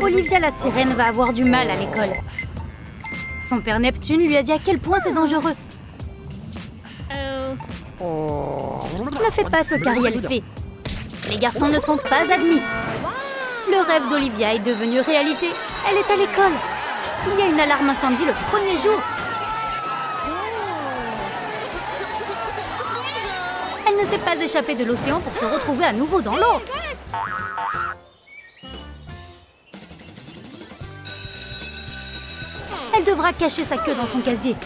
Olivia la sirène va avoir du mal à l'école. Son père Neptune lui a dit à quel point c'est dangereux. Ne fais pas ce qu'Ariel fait. Les garçons ne sont pas admis. Le rêve d'Olivia est devenu réalité. Elle est à l'école. Il y a une alarme incendie le premier jour. Elle ne s'est pas échappée de l'océan pour se retrouver à nouveau dans l'eau. Elle devra cacher sa queue dans son casier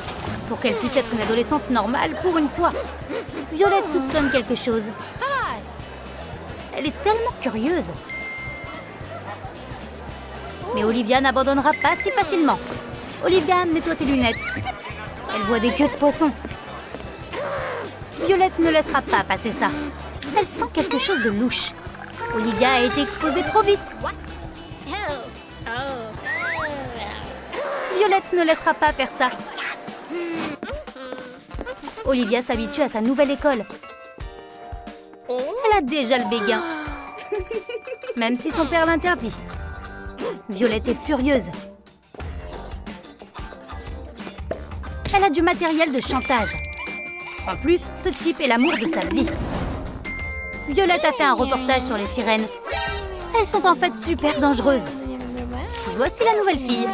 pour qu'elle puisse être une adolescente normale pour une fois. Violette soupçonne quelque chose. Elle est tellement curieuse. Mais Olivia n'abandonnera pas si facilement. Olivia, nettoie tes lunettes. Elle voit des queues de poisson. Violette ne laissera pas passer ça. Elle sent quelque chose de louche. Olivia a été exposée trop vite. Violette ne laissera pas faire ça. Olivia s'habitue à sa nouvelle école. Elle a déjà le béguin. Même si son père l'interdit. Violette est furieuse. Elle a du matériel de chantage. En plus, ce type est l'amour de sa vie. Violette a fait un reportage sur les sirènes. Elles sont en fait super dangereuses. Voici la nouvelle fille.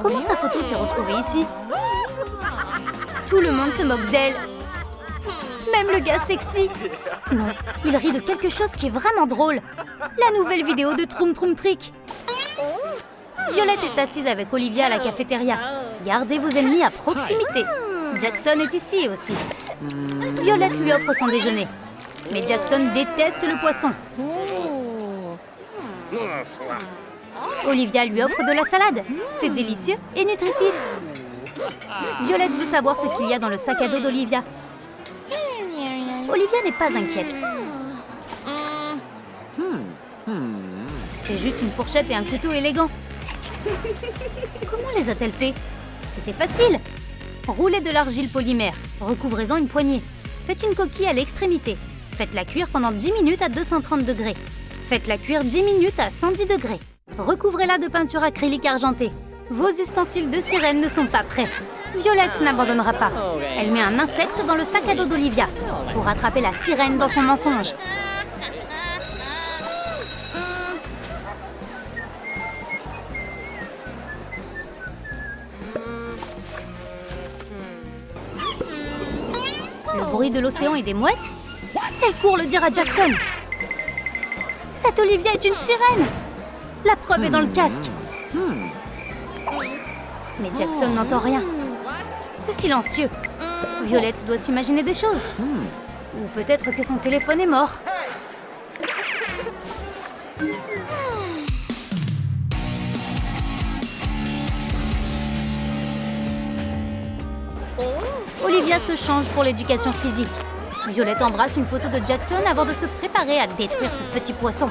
Comment sa photo s'est retrouvée ici? Tout le monde se moque d'elle. Même le gars sexy. Non, il rit de quelque chose qui est vraiment drôle. La nouvelle vidéo de Troum Troum Trick. Violette est assise avec Olivia à la cafétéria. Gardez vos ennemis à proximité. Jackson est ici aussi. Violette lui offre son déjeuner. Mais Jackson déteste le poisson. Olivia lui offre de la salade. C'est délicieux et nutritif. Violette veut savoir ce qu'il y a dans le sac à dos d'Olivia. Olivia n'est pas inquiète. C'est juste une fourchette et un couteau élégant. Comment les a-t-elle fait? C'était facile. Roulez de l'argile polymère. Recouvrez-en une poignée. Faites une coquille à l'extrémité. Faites-la cuire pendant 10 minutes à 230 degrés. Faites-la cuire 10 minutes à 110 degrés. Recouvrez-la de peinture acrylique argentée. Vos ustensiles de sirène ne sont pas prêts. Violette n'abandonnera pas. Elle met un insecte dans le sac à dos d'Olivia pour attraper la sirène dans son mensonge. Le bruit de l'océan et des mouettes? Elle court le dire à Jackson. Cette Olivia est une sirène! La preuve est dans le casque. Mais Jackson n'entend rien. C'est silencieux. Violette doit s'imaginer des choses. Ou peut-être que son téléphone est mort. Olivia se change pour l'éducation physique. Violette embrasse une photo de Jackson avant de se préparer à détruire ce petit poisson.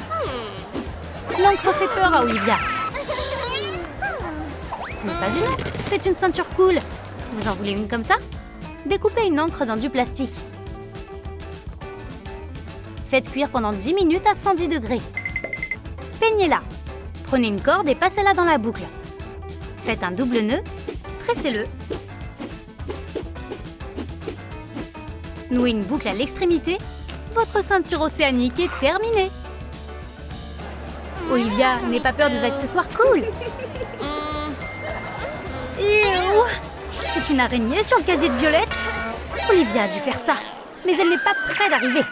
L'encre fait peur à Olivia. Ce n'est pas une encre, c'est une ceinture cool. Vous en voulez une comme ça? Découpez une encre dans du plastique. Faites cuire pendant 10 minutes à 110 degrés. Peignez-la. Prenez une corde et passez-la dans la boucle. Faites un double nœud, tressez-le. Nouez une boucle à l'extrémité. Votre ceinture océanique est terminée. Olivia, n'aie pas peur des accessoires cool. C'est une araignée sur le casier de Violette. Olivia a dû faire ça, mais elle n'est pas près d'arriver.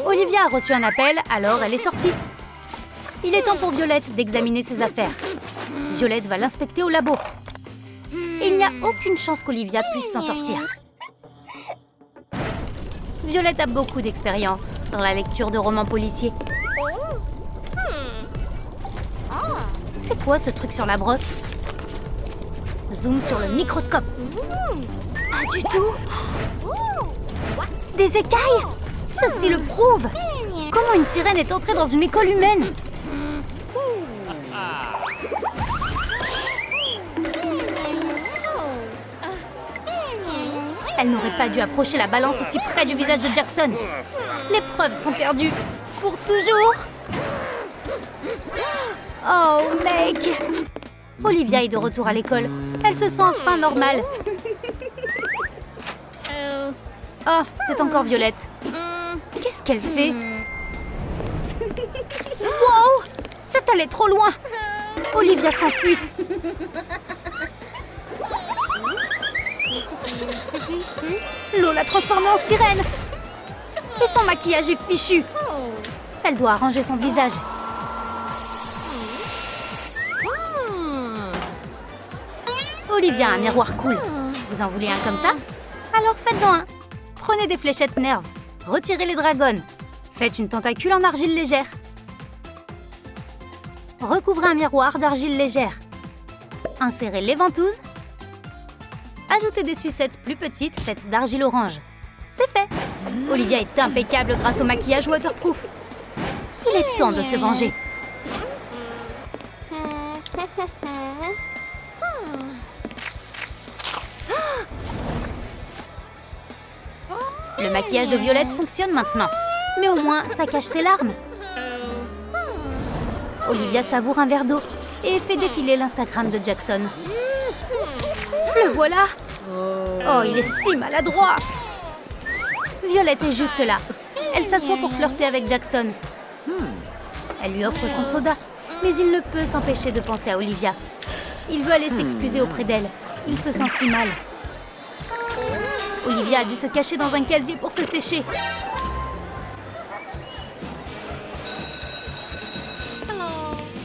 Olivia a reçu un appel, alors elle est sortie. Il est temps pour Violette d'examiner ses affaires. Violette va l'inspecter au labo. Il n'y a aucune chance qu'Olivia puisse s'en sortir. Violette a beaucoup d'expérience dans la lecture de romans policiers. C'est quoi ce truc sur la brosse? Zoom sur le microscope. Pas du tout. Des écailles? Ceci le prouve. Comment une sirène est entrée dans une école humaine? Elle n'aurait pas dû approcher la balance aussi près du visage de Jackson. Les preuves sont perdues. Pour toujours. Oh, mec! Olivia est de retour à l'école. Elle se sent enfin normale. Oh, c'est encore Violette. Qu'est-ce qu'elle fait? Wow! C'est allé trop loin! Olivia s'enfuit. L'eau l'a transformée en sirène. Et son maquillage est fichu. Elle doit arranger son visage. Olivia a un miroir cool. Vous en voulez un comme ça? Alors faites-en un. Prenez des fléchettes nerves. Retirez les dragons. Faites une tentacule en argile légère. Recouvrez un miroir d'argile légère. Insérez les ventouses. Ajoutez des sucettes plus petites faites d'argile orange. C'est fait. Olivia est impeccable grâce au maquillage waterproof. Il est temps de se venger. Le maquillage de Violette fonctionne maintenant. Mais au moins, ça cache ses larmes. Olivia savoure un verre d'eau et fait défiler l'Instagram de Jackson. Le voilà! Oh, il est si maladroit! Violette est juste là. Elle s'assoit pour flirter avec Jackson. Elle lui offre son soda, mais il ne peut s'empêcher de penser à Olivia. Il veut aller s'excuser auprès d'elle. Il se sent si mal. Olivia a dû se cacher dans un casier pour se sécher.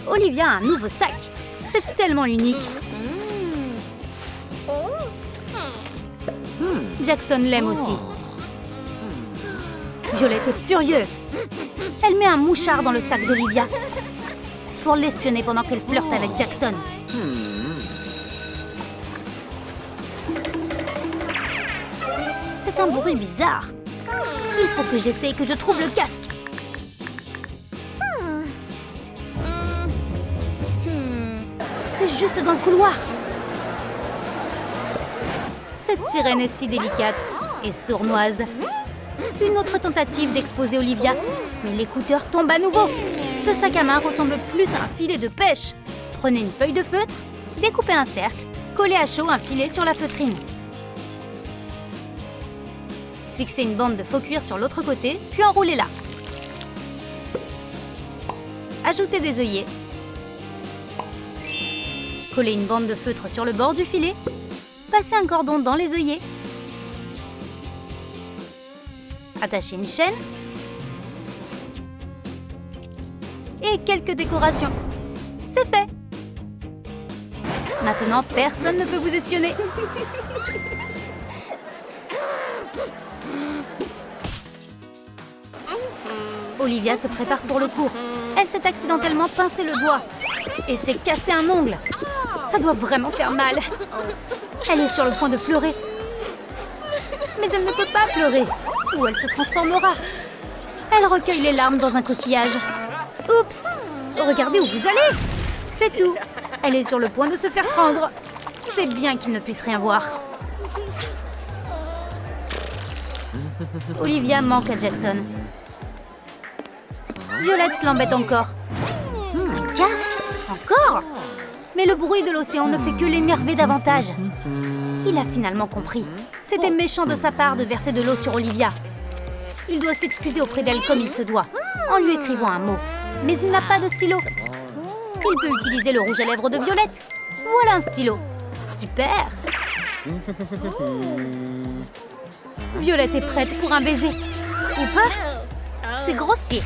Olivia a un nouveau sac. C'est tellement unique. Jackson l'aime aussi. Violette est furieuse. Elle met un mouchard dans le sac d'Olivia pour l'espionner pendant qu'elle flirte avec Jackson. C'est un bruit bizarre. Il faut que j'essaie que je trouve le casque. C'est juste dans le couloir. Cette sirène est si délicate et sournoise. Une autre tentative d'exposer Olivia, mais l'écouteur tombe à nouveau. Ce sac à main ressemble plus à un filet de pêche. Prenez une feuille de feutre, découpez un cercle, collez à chaud un filet sur la feutrine. Fixez une bande de faux cuir sur l'autre côté, puis enroulez-la. Ajoutez des œillets. Collez une bande de feutre sur le bord du filet. Passez un cordon dans les œillets. Attachez une chaîne. Et quelques décorations. C'est fait. Maintenant, personne ne peut vous espionner. Olivia se prépare pour le cours. Elle s'est accidentellement pincé le doigt et s'est cassé un ongle. Ça doit vraiment faire mal. Elle est sur le point de pleurer. Mais elle ne peut pas pleurer, ou elle se transformera. Elle recueille les larmes dans un coquillage. Oups! Regardez où vous allez! C'est tout. Elle est sur le point de se faire prendre. C'est bien qu'il ne puisse rien voir. Olivia manque à Jackson. Violette l'embête encore. Un casque? Encore? Mais le bruit de l'océan ne fait que l'énerver davantage. Il a finalement compris. C'était méchant de sa part de verser de l'eau sur Olivia. Il doit s'excuser auprès d'elle comme il se doit, en lui écrivant un mot. Mais il n'a pas de stylo. Il peut utiliser le rouge à lèvres de Violette. Voilà un stylo. Super! Violette est prête pour un baiser. Ou pas? C'est grossier.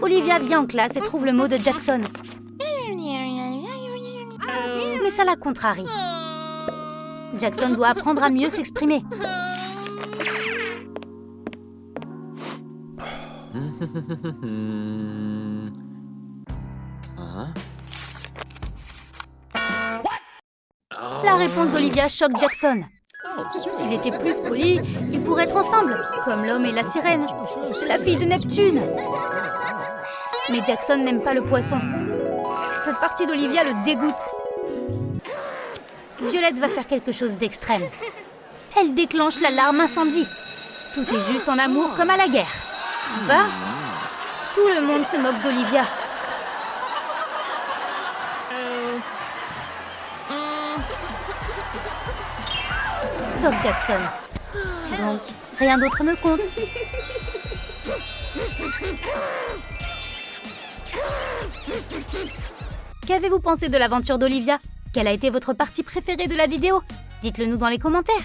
Olivia vient en classe et trouve le mot de Jackson. Mais ça la contrarie. Jackson doit apprendre à mieux s'exprimer. La réponse d'Olivia choque Jackson. S'il était plus poli, ils pourraient être ensemble, comme l'homme et la sirène. C'est la fille de Neptune. Mais Jackson n'aime pas le poisson. Cette partie d'Olivia le dégoûte. Violette va faire quelque chose d'extrême. Elle déclenche l'alarme incendie. Tout est juste en amour comme à la guerre. Bah, tout le monde se moque d'Olivia. Sauf Jackson. Donc, rien d'autre ne compte. Qu'avez-vous pensé de l'aventure d'Olivia? Quelle a été votre partie préférée de la vidéo? Dites-le nous dans les commentaires.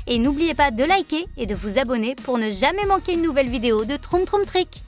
Et n'oubliez pas de liker et de vous abonner pour ne jamais manquer une nouvelle vidéo de Troom Troom Trick.